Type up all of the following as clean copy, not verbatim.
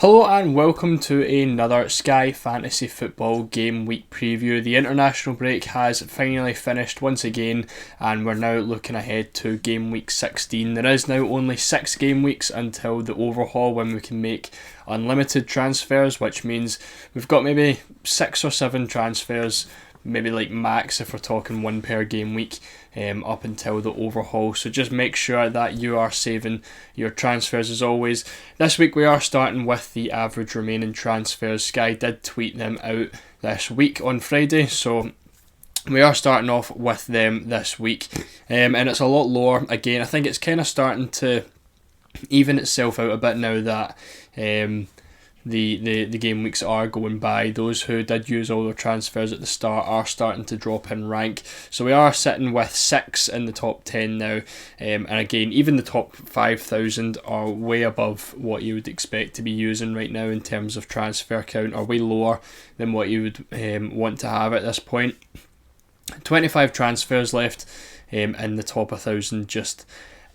Hello and welcome to another Sky Fantasy Football Game Week preview. The international break has finally finished once again and we're now looking ahead to Game Week 16. There is now only 6 game weeks until the overhaul when we can make unlimited transfers, which means we've got maybe 6 or 7 transfers, maybe like max if we're talking one per game week, up until the overhaul. So just make sure that you are saving your transfers as always. This week we are starting with the average remaining transfers. Sky did tweet them out this week on Friday, so we are starting off with them this week, and it's a lot lower. Again, I think it's kind of starting to even itself out a bit now that the game weeks are going by. Those who did use all their transfers at the start are starting to drop in rank. So we are sitting with 6 in the top 10 now. And again, even the top 5,000 are way above what you would expect to be using right now in terms of transfer count, or way lower than what you would want to have at this point. 25 transfers left in the top 1,000 just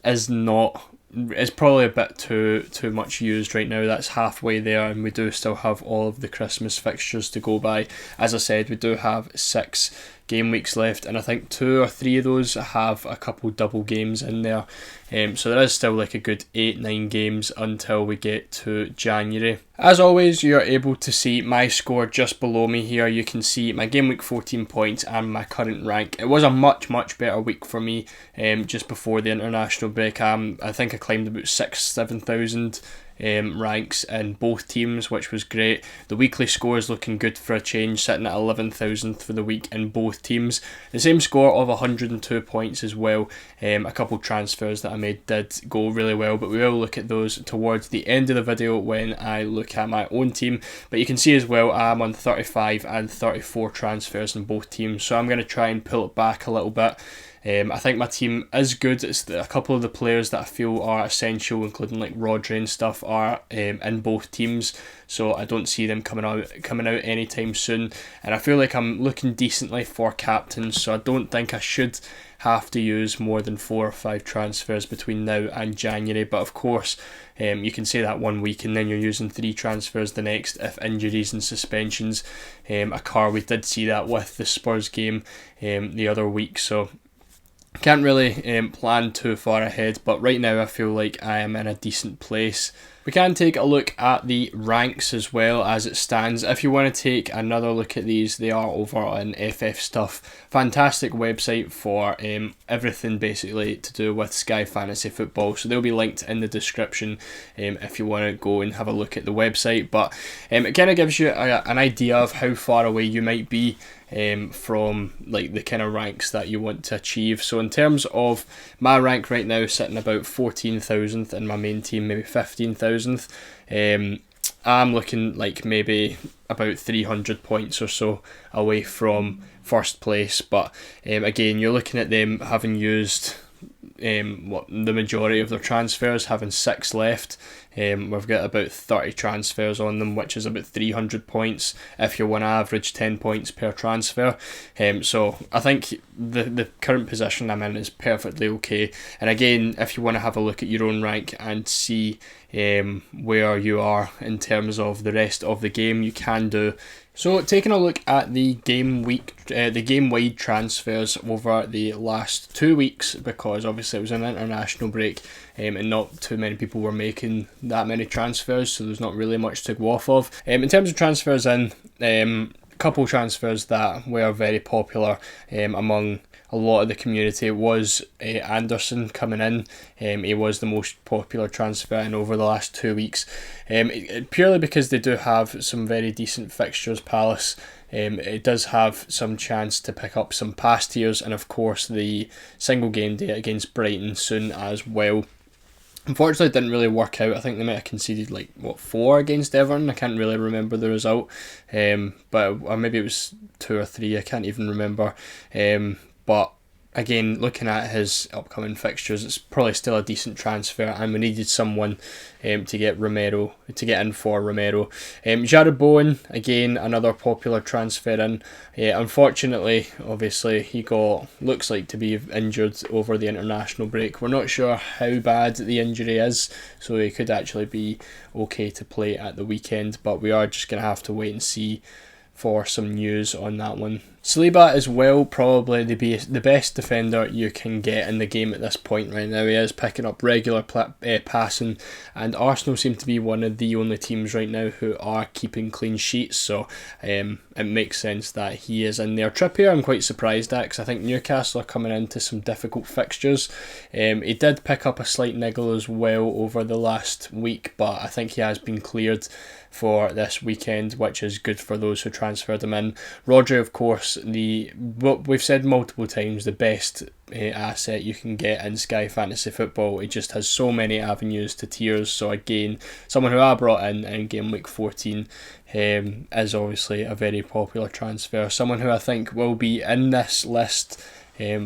is not... It's probably a bit too much used right now. That's halfway there, and we do still have all of the Christmas fixtures to go by. As I said, we do have 6 game weeks left, and I think 2 or 3 of those have a couple double games in there. So there is still like a good 8-9 games until we get to January. As always, you're able to see my score just below me here. You can see my game week 14 points and my current rank. It was a much better week for me just before the international break. I think I climbed about 6,000-7,000 ranks in both teams, which was great. The weekly score is looking good for a change, sitting at 11,000th for the week in both teams. The same score of 102 points as well. A couple transfers that I made did go really well, but we will look at those towards the end of the video when I look at my own team. But you can see as well, I'm on 35 and 34 transfers in both teams, so I'm going to try and pull it back a little bit. I think my team is good. It's a couple of the players that I feel are essential, including like Rodri and stuff, are in both teams, so I don't see them coming out anytime soon. And I feel like I'm looking decently for captains, so I don't think I should have to use more than 4 or 5 transfers between now and January. But of course, you can say that one week and then you're using 3 transfers the next if injuries and suspensions occur. We did see that with the Spurs game the other week, so can't really plan too far ahead, but right now I feel like I am in a decent place. We can take a look at the ranks as well as it stands. If you want to take another look at these, they are over on FFStuff. Fantastic website for everything basically to do with Sky Fantasy Football. So they'll be linked in the description if you want to go and have a look at the website. But it kind of gives you an idea of how far away you might be from like the kind of ranks that you want to achieve. So in terms of my rank right now, sitting about 14,000th, and my main team maybe 15,000th. I'm looking like maybe about 300 points or so away from first place. But again, you're looking at them having used the majority of their transfers, having 6 left. We've got about 30 transfers on them, which is about 300 points if you want to average 10 points per transfer. So I think the current position I'm in is perfectly okay. And again, if you want to have a look at your own rank and see where you are in terms of the rest of the game, you can do. So taking a look at the game wide transfers over the last 2 weeks, because obviously it was an international break and not too many people were making that many transfers, so there's not really much to go off of. In terms of transfers in, a couple transfers that were very popular among a lot of the community was Anderson coming in. He was the most popular transfer in over the last 2 weeks, purely because they do have some very decent fixtures. Palace, it does have some chance to pick up some past tiers, and of course the single game day against Brighton soon as well. Unfortunately, it didn't really work out. I think they might have conceded 4 against Everton. I can't really remember the result, or maybe it was 2 or 3. I can't even remember. But again, looking at his upcoming fixtures, it's probably still a decent transfer, and we needed someone to get in for Romero. Jared Bowen, again, another popular transfer in. Unfortunately, obviously, looks like to be injured over the international break. We're not sure how bad the injury is, so he could actually be okay to play at the weekend, but we are just going to have to wait and see for some news on that one. Saliba as well, probably the best defender you can get in the game at this point right now. He is picking up regular passing, and Arsenal seem to be one of the only teams right now who are keeping clean sheets, so it makes sense that he is in there. Trippier I'm quite surprised at, because I think Newcastle are coming into some difficult fixtures. He did pick up a slight niggle as well over the last week, but I think he has been cleared for this weekend, which is good for those who transferred him in. Rodri, of course, what we've said multiple times, the best asset you can get in Sky Fantasy Football. He just has so many avenues to tiers. So again, someone who I brought in Gameweek 14 is obviously a very popular transfer. Someone who I think will be in this list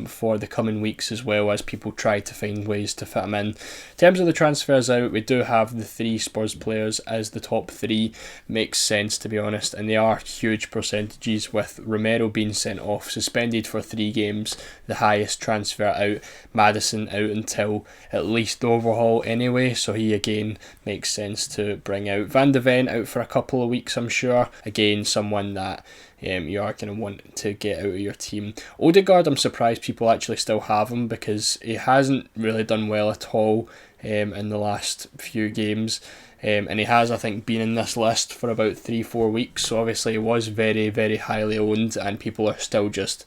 for the coming weeks, as well as people try to find ways to fit him in. In terms of the transfers out, we do have the 3 Spurs players as the top 3. Makes sense, to be honest, and they are huge percentages, with Romero being sent off, suspended for 3 games, the highest transfer out. Maddison out until at least the overhaul anyway, so he again makes sense to bring out. Van de Ven out for a couple of weeks, I'm sure. Again, someone that you are going to want to get out of your team. Odegaard, I'm surprised people actually still have him, because he hasn't really done well at all in the last few games. And he has, I think, been in this list for about 3-4 weeks, so obviously he was very, very highly owned, and people are still just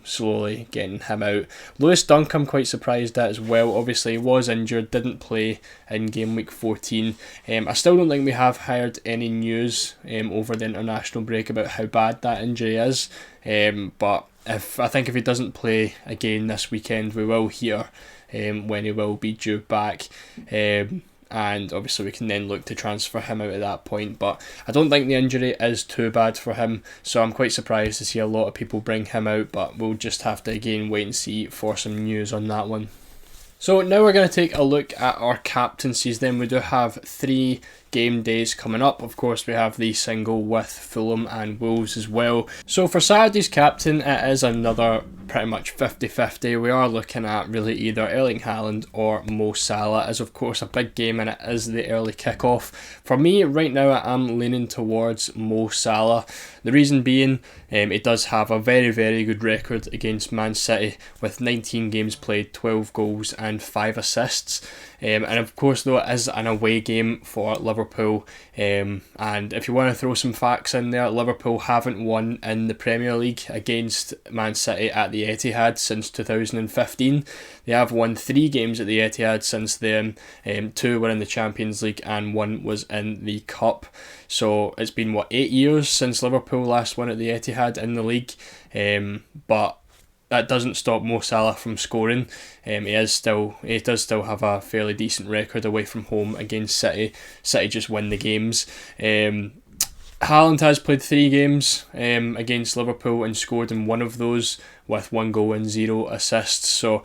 slowly getting him out. Lewis Dunk I'm quite surprised at as well. Obviously he was injured, didn't play in Game Week 14. I still don't think we have heard any news over the international break about how bad that injury is, but I think if he doesn't play again this weekend, we will hear when he will be due back. And obviously we can then look to transfer him out at that point, but I don't think the injury is too bad for him, so I'm quite surprised to see a lot of people bring him out, but we'll just have to again wait and see for some news on that one. So now we're going to take a look at our captaincies. Then we do have 3 game days coming up. Of course, we have the single with Fulham and Wolves as well. So for Saturday's captain, it is another pretty much 50-50. We are looking at really either Erling Haaland or Mo Salah, as of course a big game, and it is the early kickoff. For me right now, I am leaning towards Mo Salah. The reason being, he does have a very, very good record against Man City, with 19 games played, 12 goals and 5 assists. And of course, though, it is an away game for Liverpool, and if you want to throw some facts in there, Liverpool haven't won in the Premier League against Man City at the Etihad since 2015. They have won 3 games at the Etihad since then. 2 were in the Champions League and 1 was in the Cup. So it's been 8 years since Liverpool last won at the Etihad in the league, but that doesn't stop Mo Salah from scoring. He does still have a fairly decent record away from home against City. City just win the games. Haaland has played 3 games against Liverpool and scored in 1 of those, with 1 goal and 0 assists. So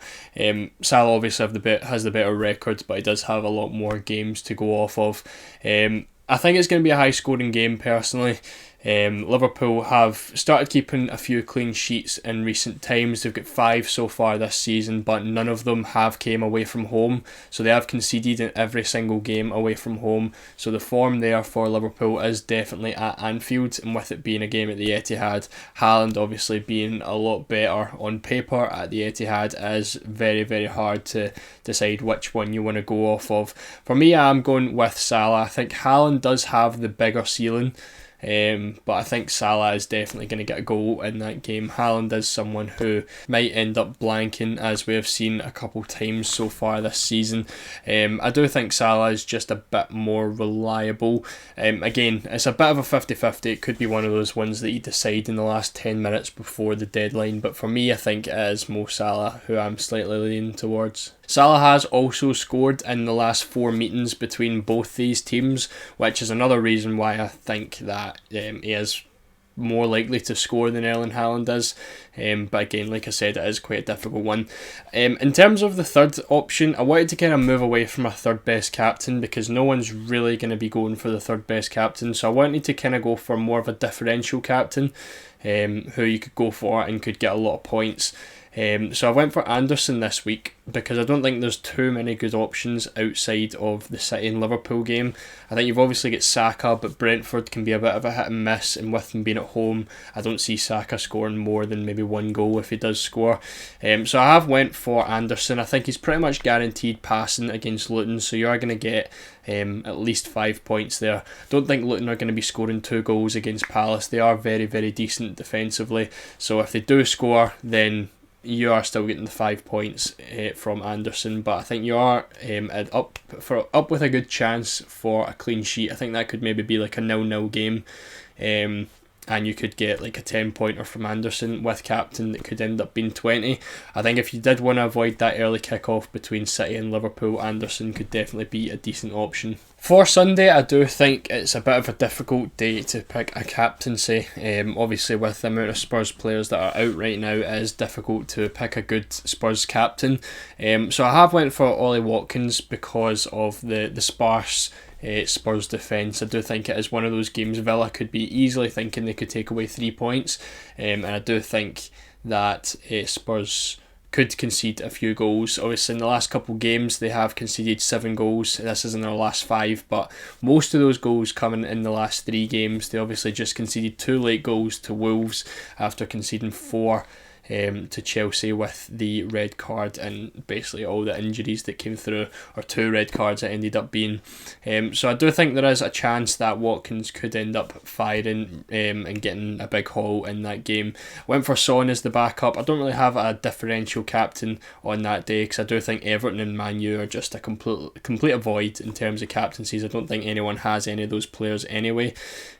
Salah obviously has the better record, but he does have a lot more games to go off of. I think it's going to be a high scoring game personally. Liverpool have started keeping a few clean sheets in recent times. They've got 5 so far this season, but none of them have came away from home. So they have conceded in every single game away from home. So the form there for Liverpool is definitely at Anfield, and with it being a game at the Etihad, Haaland obviously being a lot better on paper at the Etihad, is very, very hard to decide which one you want to go off of. For me, I'm going with Salah. I think Haaland does have the bigger ceiling, but I think Salah is definitely going to get a goal in that game. Haaland is someone who might end up blanking, as we have seen a couple times so far this season. I do think Salah is just a bit more reliable. Again, it's a bit of a 50-50. It could be one of those ones that you decide in the last 10 minutes before the deadline, but for me, I think it is Mo Salah who I'm slightly leaning towards. Salah has also scored in the last 4 meetings between both these teams, which is another reason why I think that he is more likely to score than Erling Haaland is. But again, like I said, it is quite a difficult one. In terms of the third option, I wanted to kind of move away from a third best captain because no one's really going to be going for the third best captain. So I wanted to kind of go for more of a differential captain who you could go for and could get a lot of points. So I went for Anderson this week because I don't think there's too many good options outside of the City and Liverpool game. I think you've obviously got Saka, but Brentford can be a bit of a hit and miss, and with them being at home, I don't see Saka scoring more than maybe one goal if he does score. So I have went for Anderson. I think he's pretty much guaranteed passing against Luton, so you are going to get at least 5 points there. Don't think Luton are going to be scoring 2 goals against Palace. They are very, very decent defensively, so if they do score, then you are still getting the 5 points from Anderson, but I think you are up with a good chance for a clean sheet. I think that could maybe be like a 0-0 game, and you could get like a 10-pointer from Anderson with captain that could end up being 20. I think if you did want to avoid that early kick-off between City and Liverpool, Anderson could definitely be a decent option. For Sunday, I do think it's a bit of a difficult day to pick a captaincy. Obviously, with the amount of Spurs players that are out right now, it is difficult to pick a good Spurs captain. So I have went for Ollie Watkins because of the sparse Spurs defence. I do think it is one of those games Villa could be easily thinking they could take away 3 points, and I do think that Spurs could concede a few goals. Obviously in the last couple of games they have conceded 7 goals. This is in their last 5, but most of those goals coming in the last 3 games. They obviously just conceded 2 late goals to Wolves after conceding 4 to Chelsea with the red card and basically all the injuries that came through, or 2 red cards it ended up being. So I do think there is a chance that Watkins could end up firing and getting a big haul in that game. Went for Son as the backup. I don't really have a differential captain on that day because I do think Everton and Man U are just a complete avoid in terms of captaincies. I don't think anyone has any of those players anyway.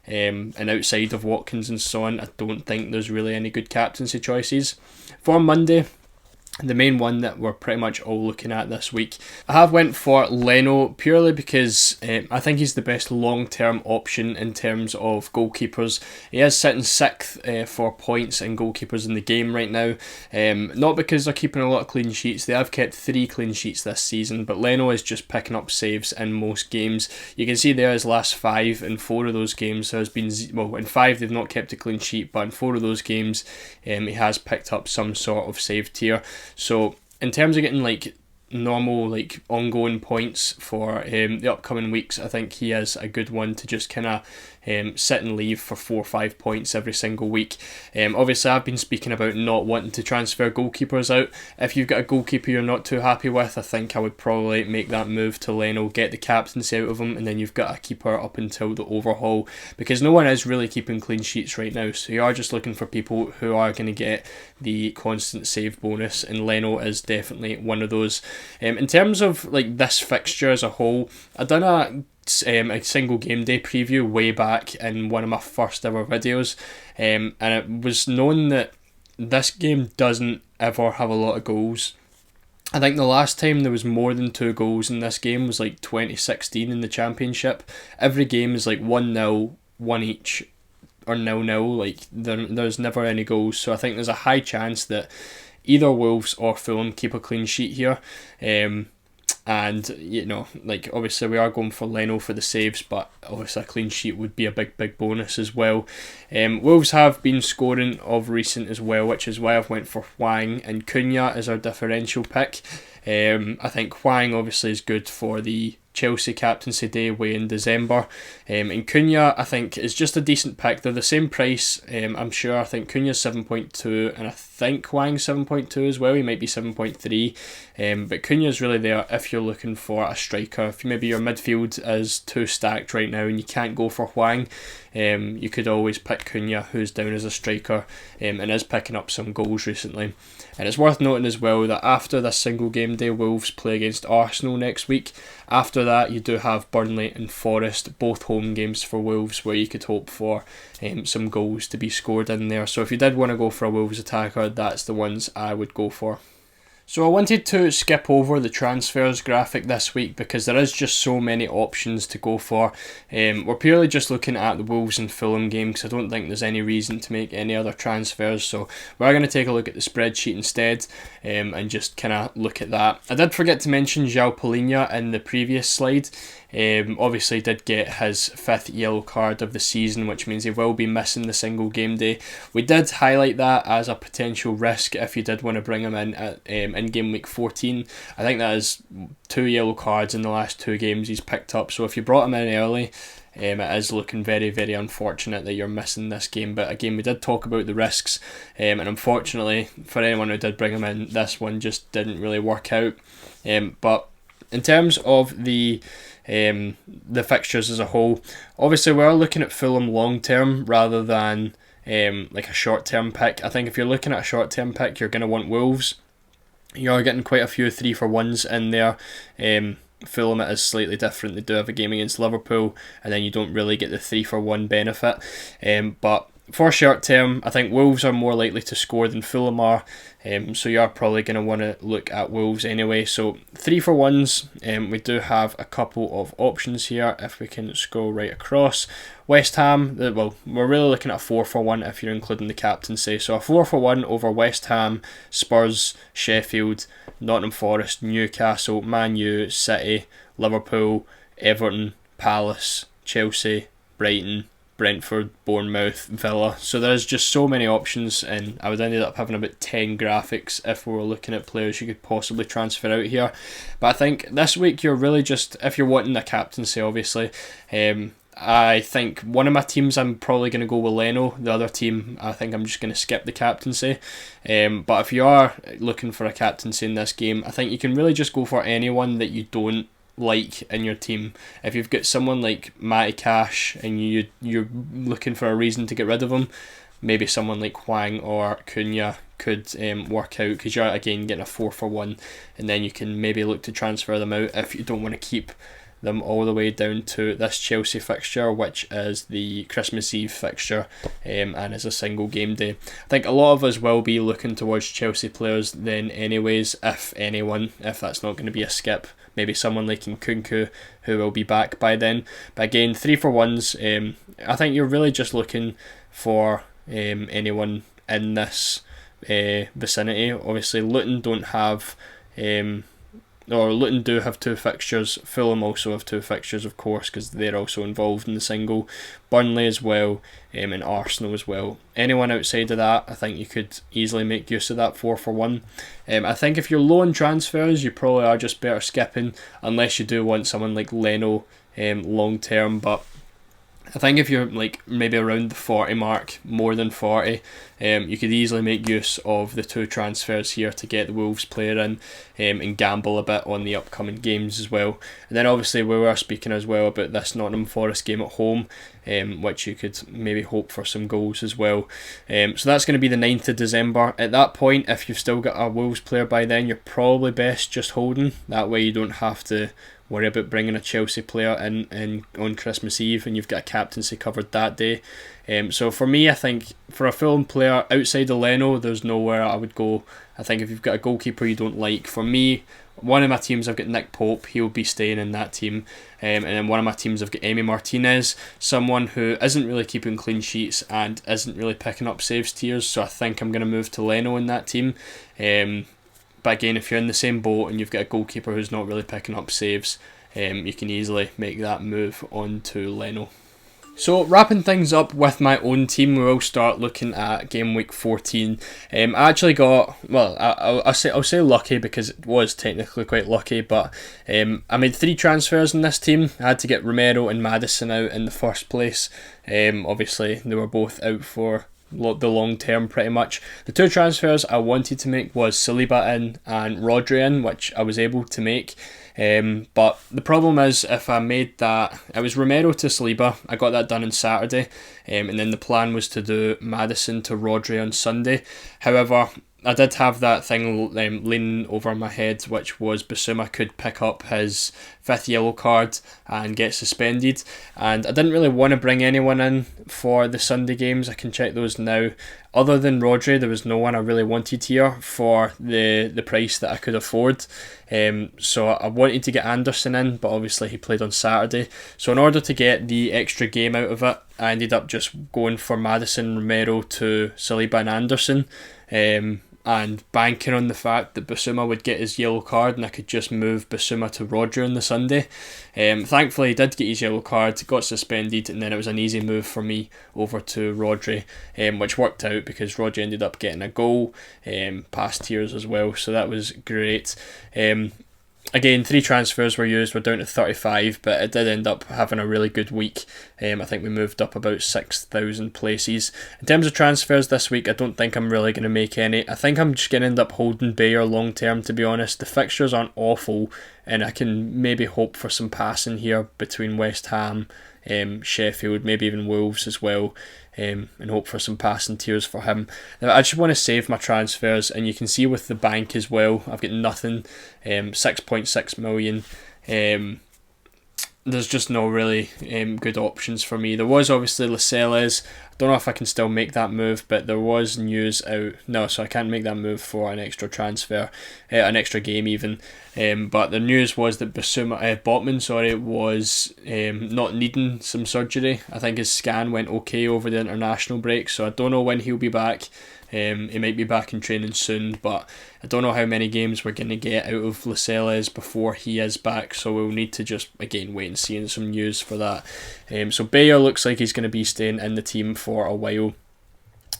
And outside of Watkins and Son, I don't think there's really any good captaincy choices. For Monday, the main one that we're pretty much all looking at this week, I have went for Leno purely because I think he's the best long-term option in terms of goalkeepers. He is sitting 6th for points and goalkeepers in the game right now. Not because they're keeping a lot of clean sheets. They have kept 3 clean sheets this season, but Leno is just picking up saves in most games. You can see there his last 5, in 4 of those games there has been, well, in 5 they've not kept a clean sheet, but in 4 of those games he has picked up some sort of save tier. So in terms of getting like normal like ongoing points for the upcoming weeks, I think he is a good one to just kind of sit and leave for 4 or 5 points every single week. Obviously I've been speaking about not wanting to transfer goalkeepers out. If you've got a goalkeeper you're not too happy with, I think I would probably make that move to Leno, get the captaincy out of him, and then you've got a keeper up until the overhaul, because no one is really keeping clean sheets right now, so you are just looking for people who are going to get the constant save bonus, and Leno is definitely one of those. In terms of like this fixture as a whole, I've done a single game day preview way back in one of my first ever videos, and it was known that this game doesn't ever have a lot of goals. I think the last time there was more than 2 goals in this game was like 2016 in the Championship. Every game is like 1-0, 1 each, or 0-0. Like there's never any goals, so I think there's a high chance that either Wolves or Fulham keep a clean sheet here. And, you know, like obviously we are going for Leno for the saves, but obviously a clean sheet would be a big bonus as well. Wolves have been scoring of recent as well, which is why I've went for Hwang and Cunha as our differential pick. I think Hwang obviously is good for the Chelsea captaincy day way in December, and Cunha I think is just a decent pick. They're the same price, I'm sure. I think Cunha's 7.2 and I think Hwang's 7.2 as well. He might be 7.3, but Cunha's really there if you're looking for a striker. If maybe your midfield is too stacked right now and you can't go for Hwang, you could always pick Cunha, who's down as a striker and is picking up some goals recently. And it's worth noting as well that after this single game day, Wolves play against Arsenal next week. After that you do have Burnley and Forest, both home games for Wolves, where you could hope for some goals to be scored in there. So if you did want to go for a Wolves attacker, that's the ones I would go for. So I wanted to skip over the transfers graphic this week because there is just so many options to go for. We're purely just looking at the Wolves and Fulham game because I don't think there's any reason to make any other transfers. So we're going to take a look at the spreadsheet instead and just kind of look at that. I did forget to mention João Palhinha in the previous slide. Obviously did get his 5th yellow card of the season, which means he will be missing the single game day. We did highlight that as a potential risk if you did want to bring him in game week 14. I think that is 2 yellow cards in the last 2 games he's picked up, so if you brought him in early, it is looking very, very unfortunate that you're missing this game. But again, we did talk about the risks, and unfortunately for anyone who did bring him in, this one just didn't really work out. But in terms of the fixtures as a whole, obviously we're looking at Fulham long term rather than like a short term pick. I think if you're looking at a short term pick, you're going to want Wolves. You're getting quite a few 3-for-1s in there. Fulham, it is slightly different. They do have a game against Liverpool, and then you don't really get the 3-for-1 benefit. But for short term, I think Wolves are more likely to score than Fulham are, so you are probably going to want to look at Wolves anyway. So 3-for-1s, we do have a couple of options here if we can scroll right across. West Ham, well, we're really looking at a 4-for-1 if you're including the captaincy. So a 4-for-1 over West Ham, Spurs, Sheffield, Nottingham Forest, Newcastle, Man U, City, Liverpool, Everton, Palace, Chelsea, Brighton, Brentford, Bournemouth, Villa. So there's just so many options, and I would end up having about 10 graphics if we were looking at players you could possibly transfer out here. But I think this week you're really just, if you're wanting a captaincy obviously, I think one of my teams I'm probably going to go with Leno. The other team I think I'm just going to skip the captaincy. But if you are looking for a captaincy in this game, I think you can really just go for anyone that you don't like in your team. If you've got someone like Matty Cash and you're looking for a reason to get rid of him, maybe someone like Hwang or Cunha could work out, because you're again getting a 4-for-1, and then you can maybe look to transfer them out if you don't want to keep them all the way down to this Chelsea fixture, which is the Christmas Eve fixture and is a single game day. I think a lot of us will be looking towards Chelsea players then anyways, if anyone, if that's not going to be a skip. Maybe someone like Nkunku who will be back by then. But again, 3-for-1s, I think you're really just looking for anyone in this vicinity. Obviously Luton don't have Luton do have 2 fixtures. Fulham also have 2 fixtures, of course, because they're also involved in the single. Burnley as well, and Arsenal as well. Anyone outside of that, I think you could easily make use of that 4-for-1. I think if you're low on transfers, you probably are just better skipping, unless you do want someone like Leno long term. But I think if you're like maybe around the 40 mark, more than 40, you could easily make use of the 2 transfers here to get the Wolves player in and gamble a bit on the upcoming games as well. And then obviously we were speaking as well about this Nottingham Forest game at home, which you could maybe hope for some goals as well. So that's going to be the 9th of December. At that point, if you've still got a Wolves player by then, you're probably best just holding. That way you don't have to worry about bringing a Chelsea player in on Christmas Eve, and you've got a captaincy covered that day. So for me, I think for a Fulham player outside of Leno, there's nowhere I would go. I think if you've got a goalkeeper you don't like, for me, one of my teams I've got Nick Pope, he'll be staying in that team. And then one of my teams I've got Emi Martinez, someone who isn't really keeping clean sheets and isn't really picking up saves tiers, so I think I'm going to move to Leno in that team. But again, if you're in the same boat and you've got a goalkeeper who's not really picking up saves, you can easily make that move on to Leno. So wrapping things up with my own team, we will start looking at game week 14. I actually got, well, I'll say lucky, because it was technically quite lucky, but I made 3 transfers in this team. I had to get Romero and Maddison out in the first place. Obviously they were both out for the long term pretty much. The 2 transfers I wanted to make was Saliba in and Rodri in, which I was able to make. But the problem is, if I made that, it was Romero to Saliba, I got that done on Saturday, and then the plan was to do Maddison to Rodri on Sunday. However, I did have that thing leaning over my head, which was Basuma could pick up his 5th yellow card and get suspended, and I didn't really want to bring anyone in for the Sunday games. I can check those now. Other than Rodri, there was no one I really wanted here for the price that I could afford. So I wanted to get Anderson in, but obviously he played on Saturday. So in order to get the extra game out of it, I ended up just going for Maddison, Romero to Saliba and Anderson. And banking on the fact that Basuma would get his yellow card and I could just move Basuma to Rodri on the Sunday. Thankfully he did get his yellow card, got suspended, and then it was an easy move for me over to Rodri, which worked out because Rodri ended up getting a goal, past tiers as well, so that was great. Again, 3 transfers were used, we're down to 35, but it did end up having a really good week. I think we moved up about 6,000 places. In terms of transfers this week, I don't think I'm really going to make any. I think I'm just going to end up holding Bayer long term, to be honest. The fixtures aren't awful, and I can maybe hope for some passing here between West Ham, Sheffield, maybe even Wolves as well. And hope for some passing tiers for him. Now, I just want to save my transfers, and you can see with the bank as well, I've got nothing, 6.6 million. There's just no really good options for me. There was obviously Lascelles. I don't know if I can still make that move, but there was news out. No, so I can't make that move for an extra transfer, an extra game even. But the news was that Botman was not needing some surgery. I think his scan went okay over the international break, so I don't know when he'll be back. He might be back in training soon, but I don't know how many games we're going to get out of Lascelles before he is back, so we'll need to just again wait and see some news for that. So Bayer looks like he's going to be staying in the team for a while.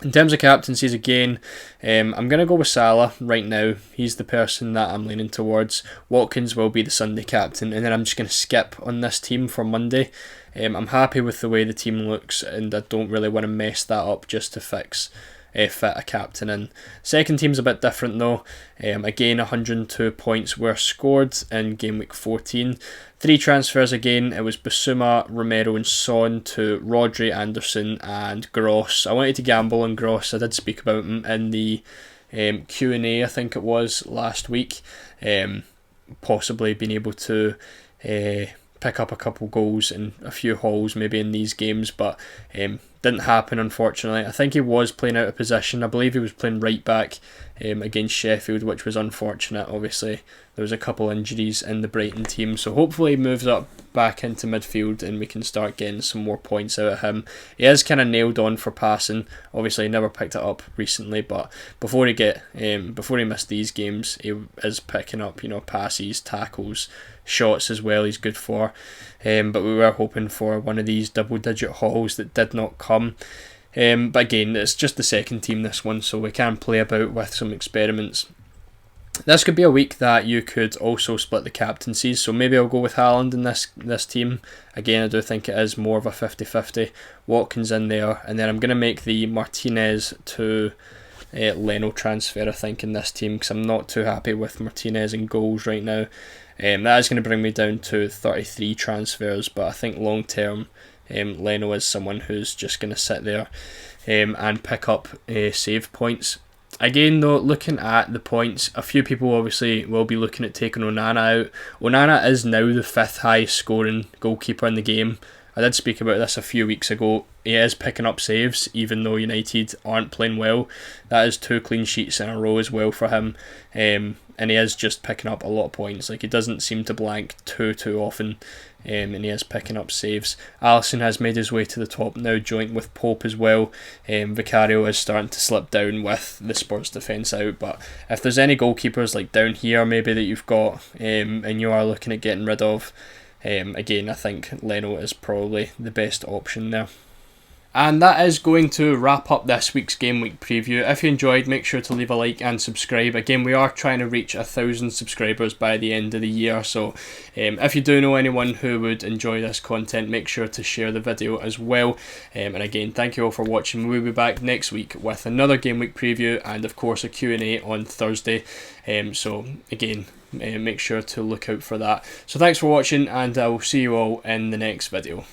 In terms of captaincies again, I'm going to go with Salah right now. He's the person that I'm leaning towards. Watkins will be the Sunday captain, and then I'm just going to skip on this team for Monday. I'm happy with the way the team looks, and I don't really want to mess that up just to fit a captain in. Second team's a bit different though. Again, 102 points were scored in game week 14. 3 transfers again. It was Basuma, Romero and Son to Rodri, Anderson and Gross. I wanted to gamble on Gross. I did speak about him in the Q&A, I think it was, last week. Possibly being able to pick up a couple goals and a few hauls maybe in these games, but didn't happen unfortunately. I think he was playing out of position. I believe he was playing right back against Sheffield, which was unfortunate. Obviously there was a couple injuries in the Brighton team, so hopefully he moves up back into midfield and we can start getting some more points out of him. He is kind of nailed on for passing. Obviously he never picked it up recently, but before he missed these games, he is picking up passes, tackles, shots as well. He's good for, but we were hoping for one of these double-digit hauls that did not come. But again, it's just the second team this one, so we can play about with some experiments. This could be a week that you could also split the captaincies, so maybe I'll go with Haaland in this team. Again, I do think it is more of a 50-50. Watkins in there, and then I'm going to make the Martinez to Leno transfer, I think, in this team, because I'm not too happy with Martinez in goals right now. That is going to bring me down to 33 transfers, but I think long term Leno is someone who's just going to sit there and pick up save points. Again though, looking at the points, a few people obviously will be looking at taking Onana out. Onana is now the 5th highest scoring goalkeeper in the game. I did speak about this a few weeks ago. He is picking up saves even though United aren't playing well. That is 2 clean sheets in a row as well for him. And he is just picking up a lot of points. Like, he doesn't seem to blank too often, and he is picking up saves. Alisson has made his way to the top now, joint with Pope as well. Vicario is starting to slip down with the Spurs defence out, but if there's any goalkeepers like down here maybe that you've got and you are looking at getting rid of, again I think Leno is probably the best option there. And that is going to wrap up this week's Game Week preview. If you enjoyed, make sure to leave a like and subscribe. Again, we are trying to reach 1,000 subscribers by the end of the year, so if you do know anyone who would enjoy this content, make sure to share the video as well. And again, thank you all for watching. We'll be back next week with another Game Week preview and of course a Q&A on Thursday. So again, make sure to look out for that. So thanks for watching, and I will see you all in the next video.